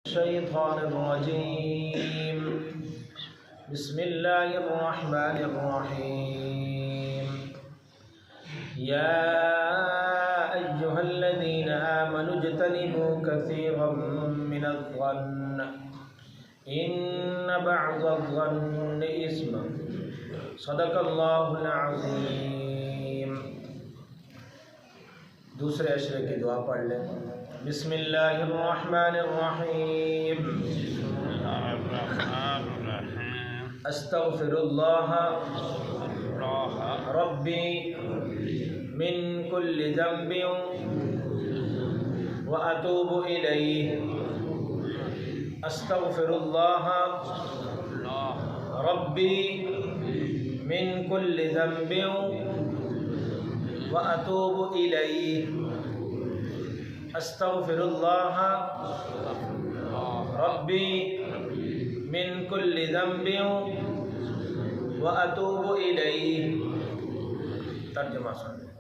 الشيطان الرجيم بسم الله الرحمن الرحيم يا أيها الذين آمنوا اجتنبوا كثيرا من الظن إن بعض الظن إثم صدق الله العظيم۔ دوسرے اشرے کی دعا پڑھ لیں۔ بسم اللہ الرحمن الرحیم استغفر اللہ ربی من کل ذنب واتوب الیہ۔ استغفر اللہ ربی من کل ذنب واتوب الیہ۔ استغفر اللہ ربی من کل ذنب واتوب الیہ۔ ترجمہ سن لیں۔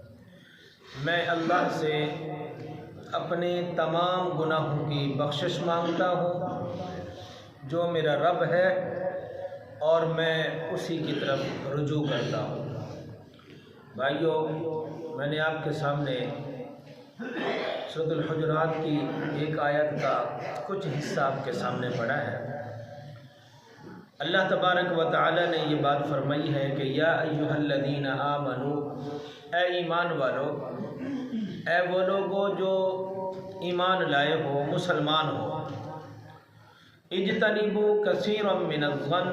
میں اللہ سے اپنے تمام گناہوں کی بخشش مانگتا ہوں جو میرا رب ہے اور میں اسی کی طرف رجوع کرتا ہوں۔ بھائیو، میں نے آپ کے سامنے سورۃ الحجرات کی ایک آیت کا کچھ حصہ آپ کے سامنے پڑھا ہے۔ اللہ تبارک و تعالی نے یہ بات فرمائی ہے کہ یا ایھا الذین آمنوا، اے ایمان والو، اے وہ لوگو جو ایمان لائے ہو، مسلمان ہو، اجتنبوا کثیرا من الظن،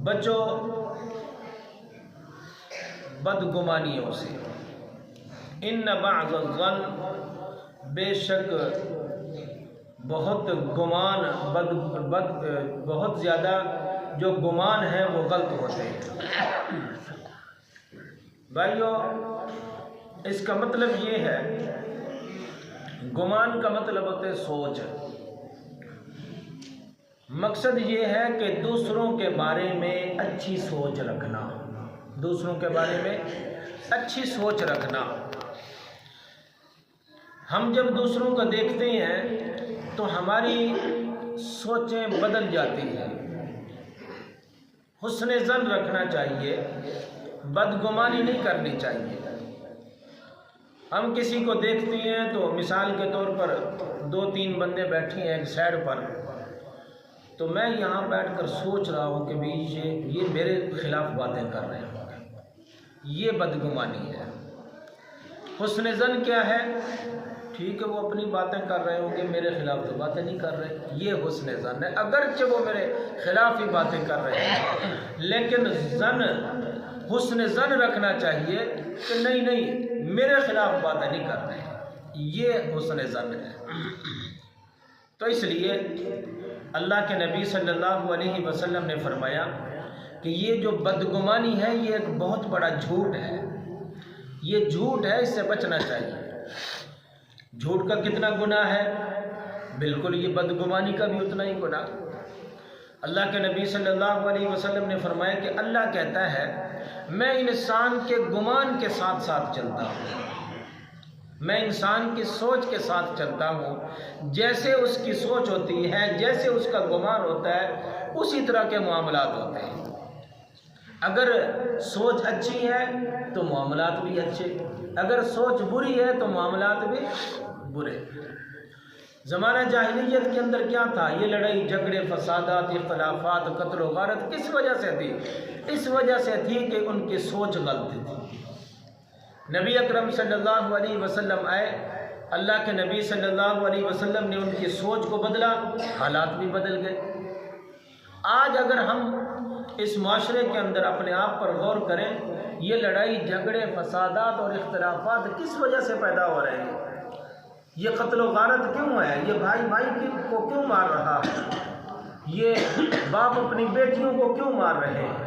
بچو بدگمانیوں سے۔ ان بعض الظن، بے شک بہت گمان بہت زیادہ جو گمان ہے وہ غلط ہوتے ہیں۔ بھائیو، اس کا مطلب یہ ہے، گمان کا مطلب ہوتا ہے سوچ۔ مقصد یہ ہے کہ دوسروں کے بارے میں اچھی سوچ رکھنا، دوسروں کے بارے میں اچھی سوچ رکھنا۔ ہم جب دوسروں کو دیکھتے ہیں تو ہماری سوچیں بدل جاتی ہیں۔ حسن ظن رکھنا چاہیے، بدگمانی نہیں کرنی چاہیے۔ ہم کسی کو دیکھتے ہیں تو مثال کے طور پر 2-3 بندے بیٹھے ہیں ایک سائڈ پر، تو میں یہاں بیٹھ کر سوچ رہا ہوں کہ بھئی یہ میرے خلاف باتیں کر رہے ہیں، یہ بدگمانی ہے۔ حسن ظن کیا ہے؟ ٹھیک ہے، وہ اپنی باتیں کر رہے ہوں گے، میرے خلاف تو باتیں نہیں کر رہے، یہ حسن ظن ہے۔ اگرچہ وہ میرے خلاف ہی باتیں کر رہے ہیں، لیکن حسن ظن رکھنا چاہیے کہ نہیں میرے خلاف باتیں نہیں کر رہے، یہ حسن ظن ہے۔ تو اس لیے اللہ کے نبی صلی اللہ علیہ وسلم نے فرمایا کہ یہ جو بدگمانی ہے یہ ایک بہت بڑا جھوٹ ہے، یہ جھوٹ ہے، اس سے بچنا چاہیے۔ جھوٹ کا کتنا گناہ ہے؟ بالکل یہ بدگمانی کا بھی اتنا ہی گناہ۔ اللہ کے نبی صلی اللہ علیہ وسلم نے فرمایا کہ اللہ کہتا ہے میں انسان کے گمان کے ساتھ ساتھ چلتا ہوں، میں انسان کی سوچ کے ساتھ چلتا ہوں، جیسے اس کی سوچ ہوتی ہے، جیسے اس کا گمان ہوتا ہے، اسی طرح کے معاملات ہوتے ہیں۔ اگر سوچ اچھی ہے تو معاملات بھی اچھے، اگر سوچ بری ہے تو معاملات بھی برے۔ زمانہ جاہلیت کے اندر کیا تھا؟ یہ لڑائی جھگڑے، فسادات، اختلافات، قتل و غارت کس وجہ سے تھی؟ اس وجہ سے تھی کہ ان کی سوچ غلط تھی۔ نبی اکرم صلی اللہ علیہ وسلم آئے، اللہ کے نبی صلی اللہ علیہ وسلم نے ان کی سوچ کو بدلا، حالات بھی بدل گئے۔ آج اگر ہم اس معاشرے کے اندر اپنے آپ پر غور کریں، یہ لڑائی جھگڑے، فسادات اور اختلافات کس وجہ سے پیدا ہو رہے ہیں؟ یہ قتل و غارت کیوں ہے؟ یہ بھائی بھائی کو کیوں مار رہا ہے؟ یہ باپ اپنی بیٹیوں کو کیوں مار رہے ہیں؟